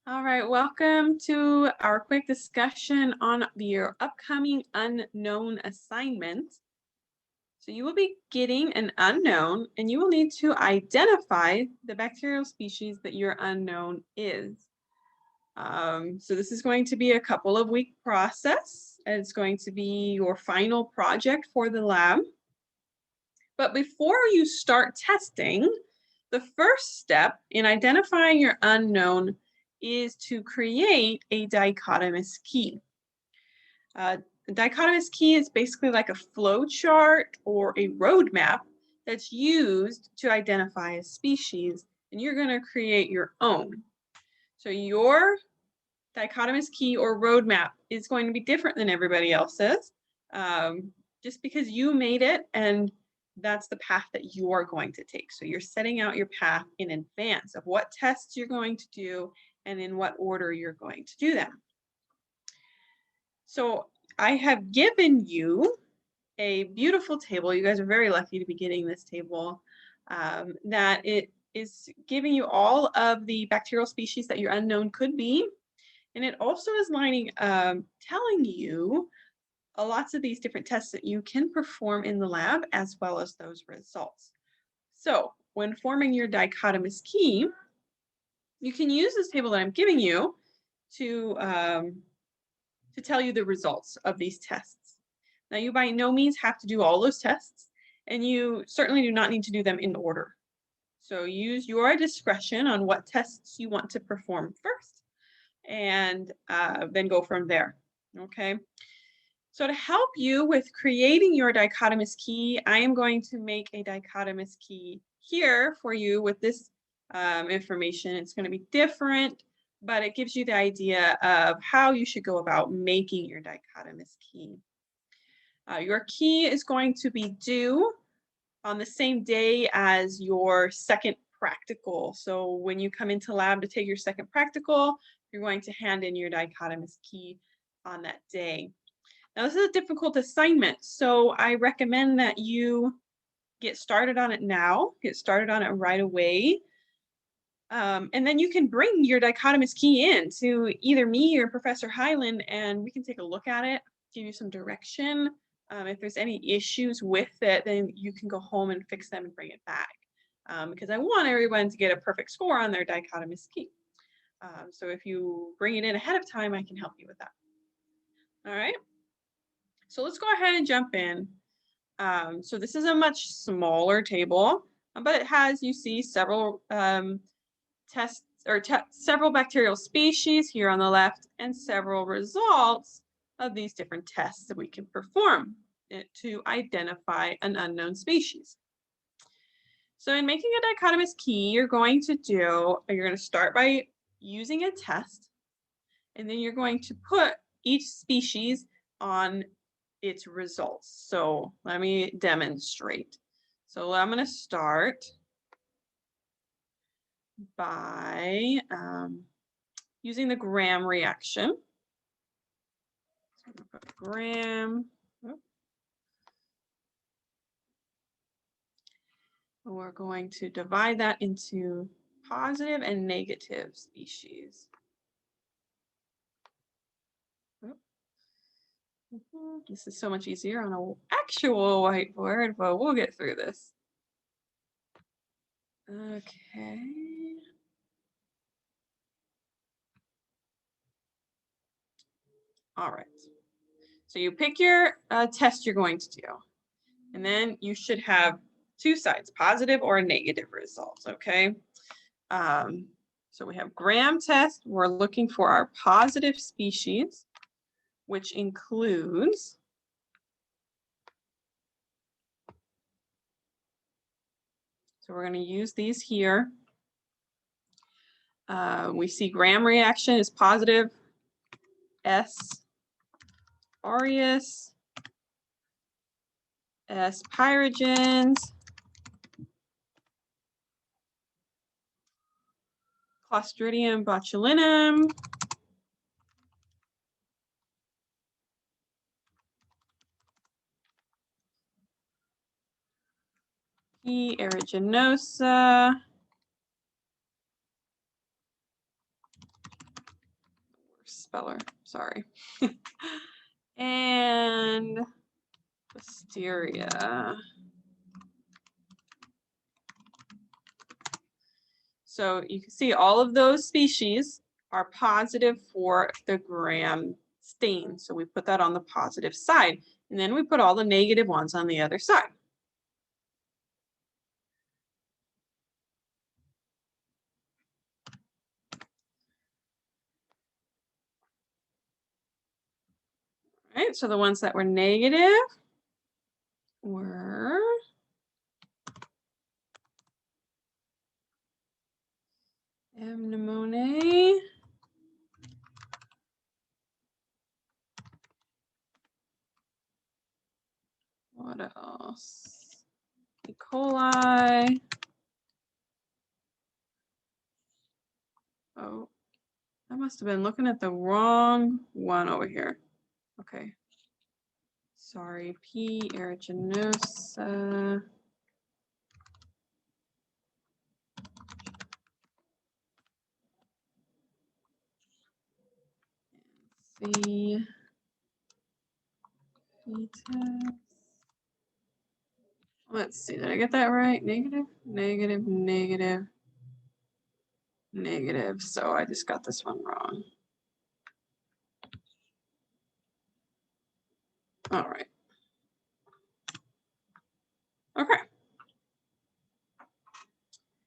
All right, welcome to our quick discussion on your upcoming unknown assignment. So you will be getting an unknown and you will need to identify the bacterial species that your unknown is. So this is going to be a couple of week process. And it's going to be your final project for the lab. But before you start testing, the first step in identifying your unknown is to create a dichotomous key. A dichotomous key is basically like a flow chart or a roadmap that's used to identify a species, and you're going to create your own. So your dichotomous key or roadmap is going to be different than everybody else's, just because you made it and that's the path that you are going to take. So you're setting out your path in advance of what tests you're going to do and in what order you're going to do them. So I have given you a beautiful table. You guys are very lucky to be getting this table. That it is giving you all of the bacterial species that your unknown could be. And it also is telling you lots of these different tests that you can perform in the lab as well as those results. So when forming your dichotomous key, you can use this table that I'm giving you to tell you the results of these tests. Now you by no means have to do all those tests, and you certainly do not need to do them in order. So use your discretion on what tests you want to perform first, and then go from there, okay? So to help you with creating your dichotomous key, I am going to make a dichotomous key here for you with this information. It's going to be different, but it gives you the idea of how you should go about making your dichotomous key. Your key is going to be due on the same day as your second practical. So when you come into lab to take your second practical, you're going to hand in your dichotomous key on that day. Now, this is a difficult assignment, so I recommend that you get started on it now, get started on it right away. And then you can bring your dichotomous key in to either me or Professor Hyland, and we can take a look at it, give you some direction. If there's any issues with it, then you can go home and fix them and bring it back. Because I want everyone to get a perfect score on their dichotomous key. So if you bring it in ahead of time, I can help you with that. All right. So let's go ahead and jump in. So this is a much smaller table, but it has, you see, several tests or several bacterial species here on the left and several results of these different tests that we can perform to identify an unknown species. So in making a dichotomous key, you're going to start by using a test, and then you're going to put each species on its results. So let me demonstrate. So I'm going to start by using the Gram reaction. So I'm going to put Gram. We're going to divide that into positive and negative species. This is so much easier on an actual whiteboard, but we'll get through this. Okay. All right. So you pick your test you're going to do, and then you should have two sides, positive or negative results, okay? So we have Gram test. We're looking for our positive species, which includes so we're going to use these here. We see Gram reaction is positive, S. aureus, S. pyrogens, Clostridium botulinum, P. aeruginosa, speller, sorry. And Listeria. So you can see all of those species are positive for the gram stain. So we put that on the positive side. And then we put all the negative ones on the other side. All right, so the ones that were negative were Anemone, what else? E. coli. Oh, I must have been looking at the wrong one over here. Okay. Sorry, P. aeruginosa. C. fetus. Let's see, did I get that right? Negative, negative, negative, negative. So I just got this one wrong. All right. Okay.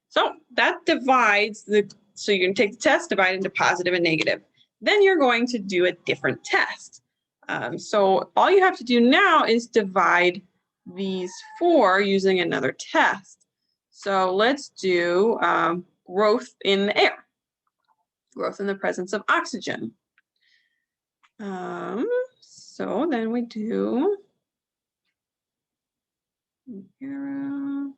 So that divides so you're going to take the test, divide into positive and negative. Then you're going to do a different test. So all you have to do now is divide these 4 using another test. So let's do growth in the air, growth in the presence of oxygen. So then we do arrow.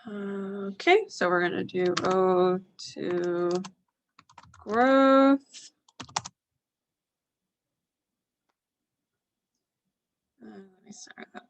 Okay, so we're going to do O2 growth. Let me start that.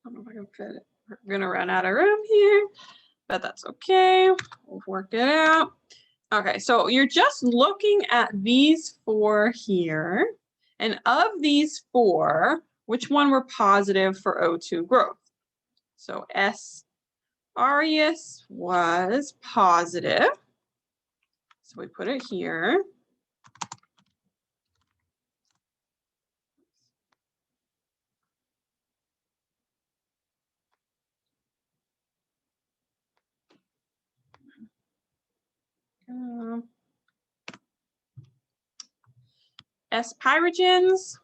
I don't know if I can fit it. We're gonna run out of room here, but that's okay. We'll work it out. Okay, so you're just looking at these 4 here. And of these 4, which one were positive for O2 growth? So S. aureus was positive. So we put it here. S. pyrogens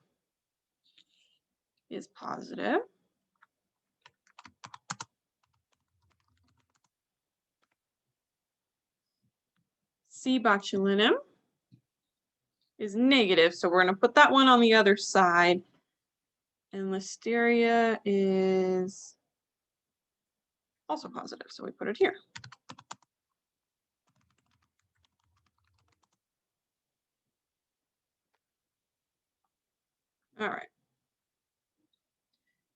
is positive. C. botulinum is negative, so we're going to put that one on the other side. And Listeria is also positive, so we put it here. All right.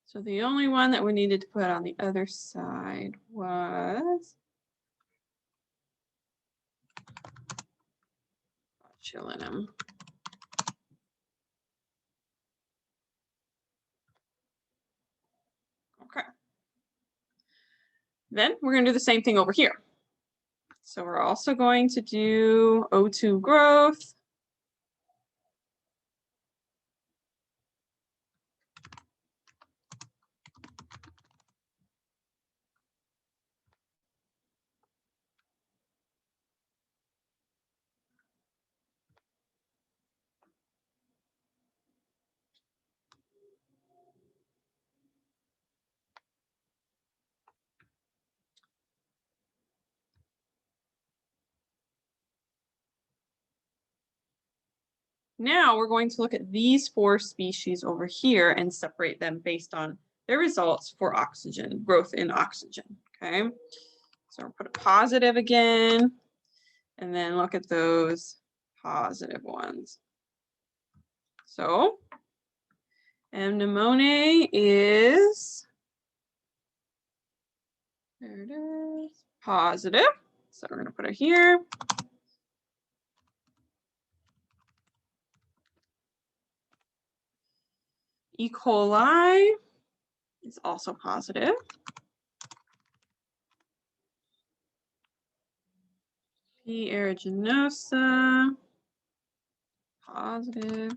So the only one that we needed to put on the other side was botulinum. Okay. Then we're going to do the same thing over here. So we're also going to do O2 growth. Now we're going to look at these 4 species over here and separate them based on their results for oxygen, growth in oxygen, okay? So we'll put a positive again, and then look at those positive ones. So Anemone is, there it is, positive. So we're going to put it here. E. coli is also positive. P. aeruginosa, positive.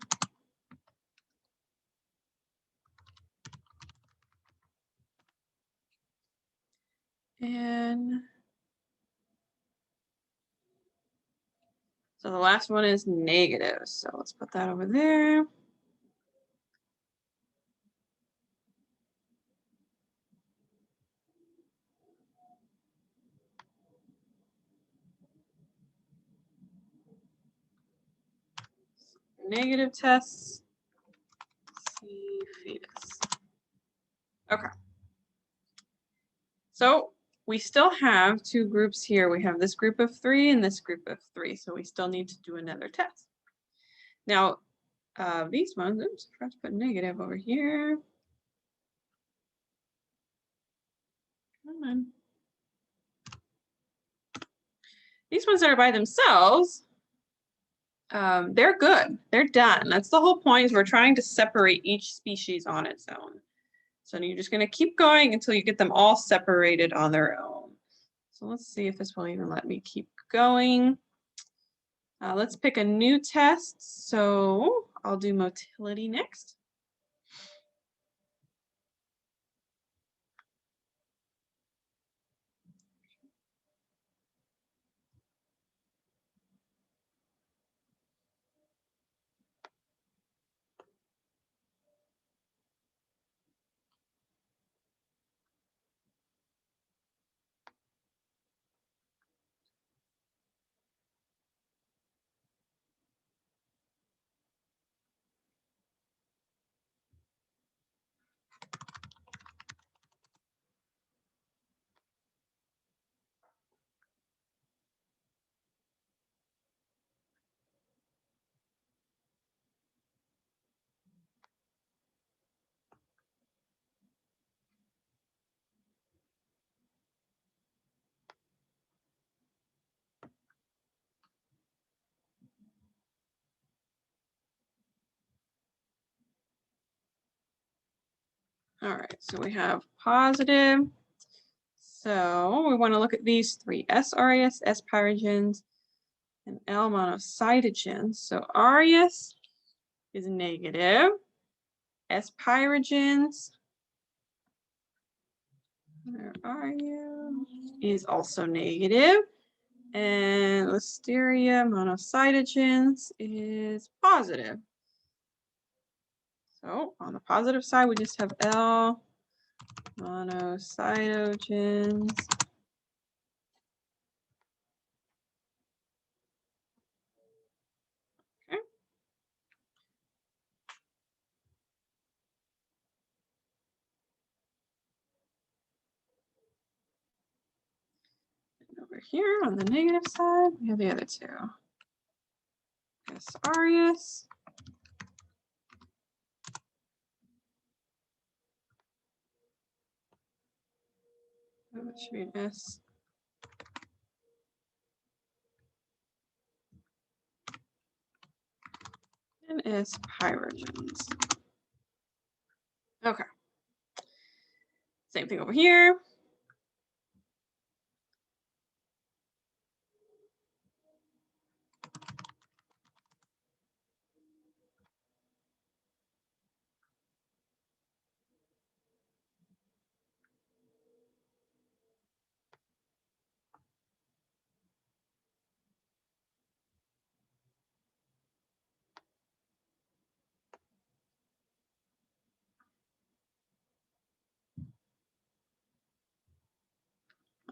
And so the last one is negative. So let's put that over there. Negative tests, C. fetus. Okay. So we still have 2 groups here. We have this group of 3 and this group of 3. So we still need to do another test. Now, these ones, oops, I forgot to put negative over here. Come on. These ones that are by themselves, they're good. They're done. That's the whole point, is we're trying to separate each species on its own. So you're just going to keep going until you get them all separated on their own. So let's see if this will even let me keep going. Let's pick a new test. So I'll do motility next. All right, so we have positive. So we want to look at these 3, S. aureus, S. pyrogens, and L. monocytogens. So aureus is negative. S. pyrogens, where are you? Is also negative. And Listeria monocytogens is positive. So on the positive side, we just have L monocytogens. Okay. And over here on the negative side, we have the other 2. S. aureus. That should be an S. And S. pyrogens. Okay. Same thing over here.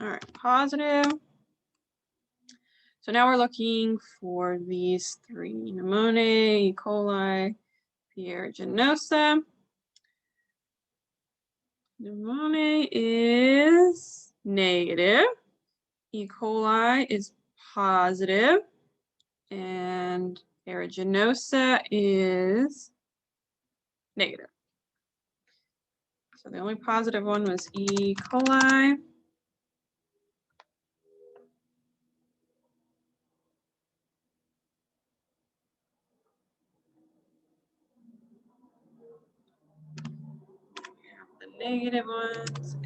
All right, positive. So now we're looking for these three: Pneumonae, E. coli, P. aeruginosa. Pneumonae is negative, E. coli is positive, and aeruginosa is negative. So the only positive one was E. coli. The negative ones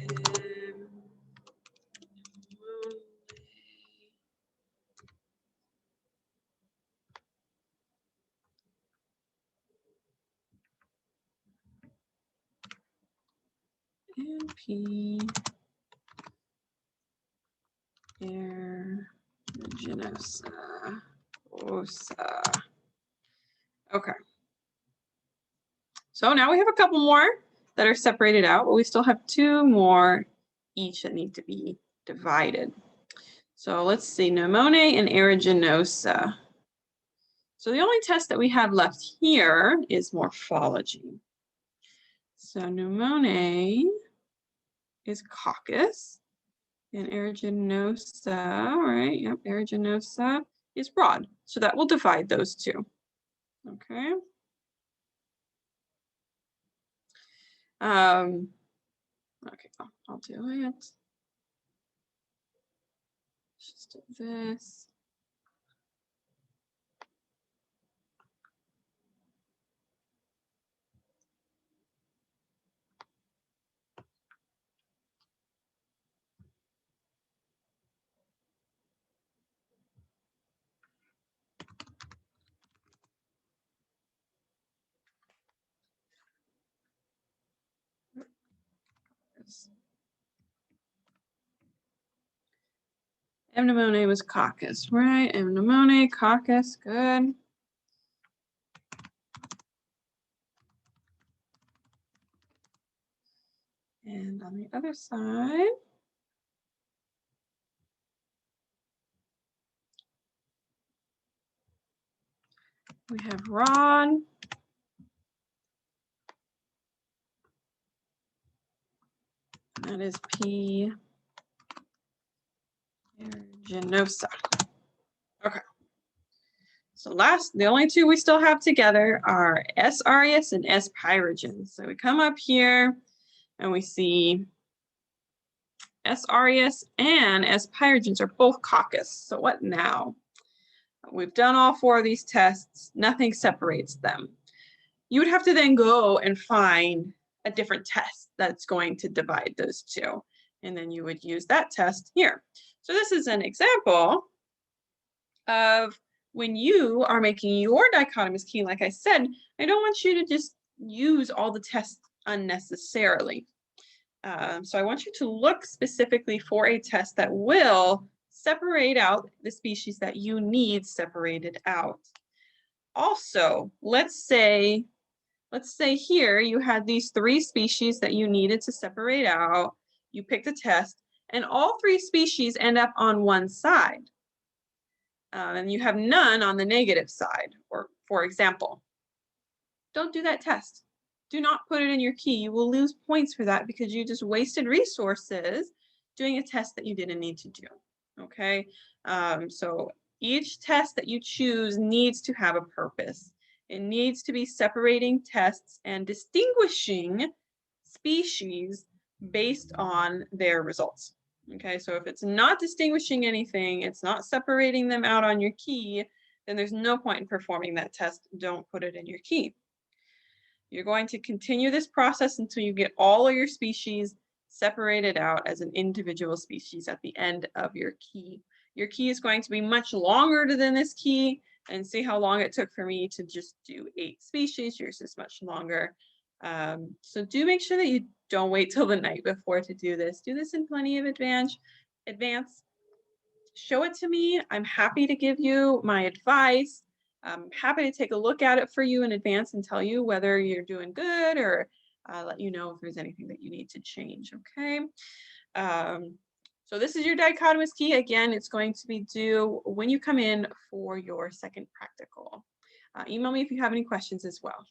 and P. aeruginosa. Okay. So now we have a couple more that are separated out, but we still have two more each that need to be divided. So let's see, Pneumonae and aeruginosa. So the only test that we have left here is morphology. So Pneumonae is coccus, and aeruginosa, right? Yep, aeruginosa is broad. So that will divide those two. Okay. Okay, I'll do it. Just do this. Pneumonae was coccus, right? Pneumonae, coccus, good. And on the other side, we have rod. That is P. aeruginosa. Okay. So the only two we still have together are S. aureus and S. pyrogens. So we come up here and we see S. aureus and S. pyrogens are both coccus. So what now? We've done all four of these tests. Nothing separates them. You would have to then go and find a different test that's going to divide those two. And then you would use that test here. So this is an example of when you are making your dichotomous key. Like I said, I don't want you to just use all the tests unnecessarily. So I want you to look specifically for a test that will separate out the species that you need separated out. Also, let's say here you had these three species that you needed to separate out. You picked a test, and all three species end up on one side. And you have none on the negative side, or for example. Don't do that test. Do not put it in your key. You will lose points for that because you just wasted resources doing a test that you didn't need to do. Okay, so each test that you choose needs to have a purpose. It needs to be separating tests and distinguishing species based on their results. Okay, so if it's not distinguishing anything, it's not separating them out on your key, then there's no point in performing that test. Don't put it in your key. You're going to continue this process until you get all of your species separated out as an individual species at the end of your key. Your key is going to be much longer than this key, and see how long it took for me to just do 8 species. Yours is much longer. So do make sure that you don't wait till the night before to do this. Do this in plenty of advance. Show it to me. I'm happy to give you my advice. I'm happy to take a look at it for you in advance and tell you whether you're doing good, or let you know if there's anything that you need to change, okay? So this is your dichotomous key. Again, it's going to be due when you come in for your second practical. Email me if you have any questions as well.